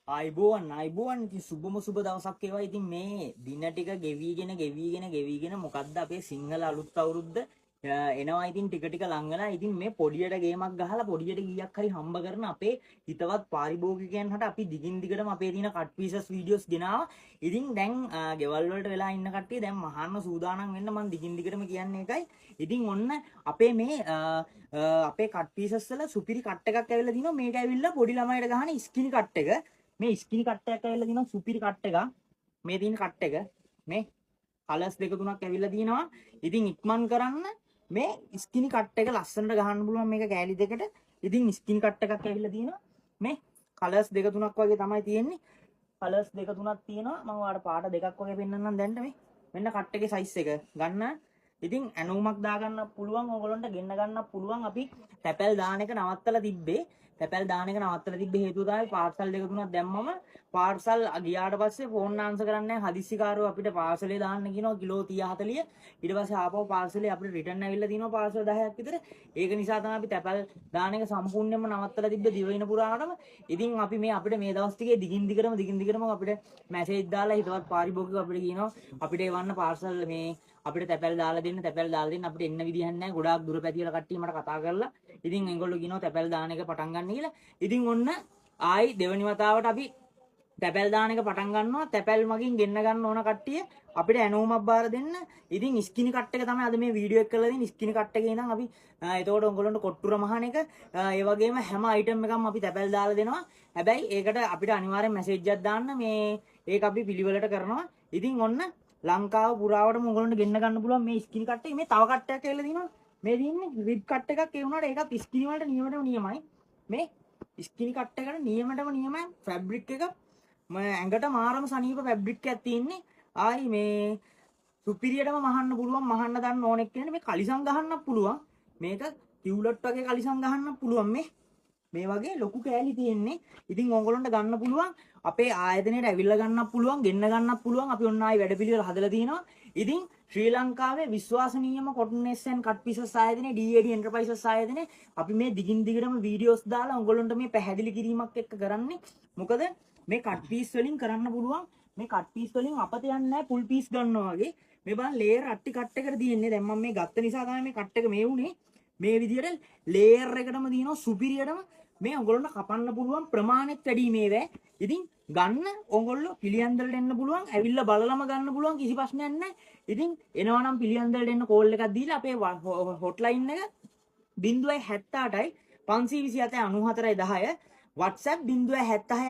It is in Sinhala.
ආයිබෝවන් ඉතින් සුබම සුබ දවසක් ඒවා. ඉතින් මේ දින ටික ගෙවිගෙන මොකද්ද අපේ සිංහල අලුත් අවුරුද්ද එනවා. ඉතින් ටික ටික ලං වෙලා ඉතින් මේ පොඩියට ගේමක් ගහලා පොඩියට ගීයක් හරි හම්බ කරන අපේ හිතවත් පාරිභෝගිකයන් හට අපි දිගින් දිගටම අපේ තියෙන කට් පීසස් වීඩියෝස් ගෙනාවා. ඉතින් දැන් ගෙවල් වලට වෙලා ඉන්න කට්ටිය දැන් මහන්න සූදානම් වෙන්න මම දිගින් දිගටම කියන්නේ එකයි. ඉතින් ඔන්න අපේ මේ අපේ කට් පීසස් වල සුපිරි කට් එකක් ඇවිල්ලා තිනවා. මේක ඇවිල්ලා පොඩි ළමයිට ගහන ස්කිනි කට් එක. මේ ස්කිනි කට් එකක් ඇවිල්ලා තිනවා සුපිරි කට් එකක්. මේ තියෙන කට් එක මේ කලර්ස් දෙක තුනක් ඇවිල්ලා තිනවා. ඉතින් ඉක්මන් කරන්න මේ ස්කිනි කට් එක ලස්සනට ගහන්න පුළුවන් මේක කෑලි දෙකට. ඉතින් ස්කිනි කට් එකක් ඇවිල්ලා තිනවා. මේ කලර්ස් දෙක තුනක් වගේ තමයි තියෙන්නේ. කලර්ස් දෙක තුනක් තියෙනවා. මම ඔයාලට පාට දෙකක් වගේ පෙන්නන්නම් දැන් මේ. මෙන්න කට් එකේ සයිස් එක ගන්න. ඉතින් ඇනෝමක් දාගන්න පුළුවන්. ඕගොල්ලන්ට ගෙන්න ගන්න පුළුවන්. අපි තැපැල් දාන එක නවත්තලා තිබ්බේ. තැපැල් දාන එක නවත්තලා තිබ්බේ හේතුව තමයි පාර්සල් දෙක තුනක් දැම්මම පාර්සල් ගියාට පස්සේ ෆෝන් ආන්සර් කරන්නේ නැහැ. හදිස්සිකාරෝ අපිට පාර්සලේ දාන්න කියනවා කිලෝ 30 40. ඊට පස්සේ ආපහු පාර්සලේ අපිට රිටර්න් ඇවිල්ලා තිනවා පාර්සල් 10ක් විතර. ඒක නිසා තමයි අපි තැපැල් දාන එක සම්පූර්ණයෙන්ම නවත්තලා තිබ්බේ දිවයින පුරාටම. ඉතින් අපි මේ අපිට මේ දවස් ටිකේ දිගින් දිගටම අපිට මැසේජ් දාලා හිතවත් පාරිභෝගිකව අපිට කියනවා අපිට එවන්න පාර්සල් මේ අපිට තැපැල් දාලා දෙන්න අපිට එන්න විදිහක් නැහැ. ගොඩාක් දුර පැතිවල කට්ටිය මට කතා කරලා ඉතින් ඒගොල්ලෝ කියනවා තැපැල් දාන එක පටන් ගන්න කියලා. ඉතින් ඔන්න ආයි දෙවනි වතාවට අපි තැපැල් දාන එක පටන් ගන්නවා. තැපැල් මගින් ගෙන්න ගන්න ඕන කට්ටිය අපිට ඇනෝමක් බාර දෙන්න. ඉතින් ස්කිනි කට් එක තමයි අද මේ වීඩියෝ එක කරලා දෙන්නේ. ස්කිනි කට් එකේ ඉඳන් අපි එතකොට උඹලන්ට කොට්ටුර මහන එක ඒ වගේම හැම අයිටම් එකක්ම අපි තැපැල් දාලා දෙනවා. හැබැයි ඒකට අපිට අනිවාර්යෙන් මැසේජ් එකක් දාන්න. මේ ඒක අපි පිළිවෙලට කරනවා. ඉතින් ඔන්න ලංකාව පුරාවටම උඹලන්ට ගෙන්න ගන්න පුළුවන් මේ ස්කිනි කට් එක. මේ තව කට් එකක් ඇවිල්ලා දිනවා. මේ දින්නේ රිබ් කට් එකක් ඒ වුණාට ඒකත් ස්කිනි වලට නියමයි. මේ ස්කිනි කට් එකට නියමයි ෆැබ්‍රික් එක ඇඟට මාරම සනීප ෆැබ්‍රික් එකක් තියෙන්නේ. ආයි මේ සුපිරියටම මහන්න පුළුවන්. මහන්න දන්න ඕනෙක් කියන්නේ මේ කලිසම් ගහන්නත් පුළුවන්. මේක ටියුලට් වගේ කලිසම් ගහන්නත් පුළුවන්. මේ වගේ ලොකු කෑලි තියෙන්නේ. ඉතින් ඕගොල්ලන්ට ගන්න පුළුවන්. අපේ ආයතනයට ඇවිල්ලා ගන්නත් පුළුවන්, ගෙන්න ගන්නත් පුළුවන්. අපි ඔන්න ආයි වැඩපිළිවෙල හදලා තිනවා. ඉතින් ශ්‍රී ලංකාවේ විශ්වාසනීයම කොටන් SN කට් පීසස් ආයතනයේ DAD එන්ටර්ප්‍රයිසස් ආයතනයේ අපි මේ දිගින් දිගටම වීඩියෝස් දාලා ඕගොල්ලන්ට මේ පැහැදිලි කිරීමක් එක්ක කරන්නේ. මොකද මේ කට් පීස් වලින් කරන්න පුළුවන්. මේ කට් පීස් වලින් අපත යන්නේ නැහැ ෆුල් පීස් ගන්නවා වගේ. මේ බලන්න ලේයර් අට්ටි කට් එකට තියෙන්නේ. දැන් මම මේ ගත්ත නිසා තමයි මේ කට් එක මේ වුනේ. මේ විදිහට ලේයර් එකටම දිනනවා සුපිරියටම මේ ඔයගොල්ලන්ට කපන්න පුළුවන් ප්‍රමාණෙත් වැඩි මේවැ. ඉතින් ගන්න ඔයගොල්ලෝ පිළියන්දලට එන්න පුළුවන්. ඇවිල්ලා බලලම ගන්න පුළුවන් කිසි ප්‍රශ්නයක් නැහැ. ඉතින් එනවා නම් පිළියන්දලට එන්න කෝල් එකක් දීලා අපේ හොට්ලයින් එක 078යි 527 94 10 WhatsApp 076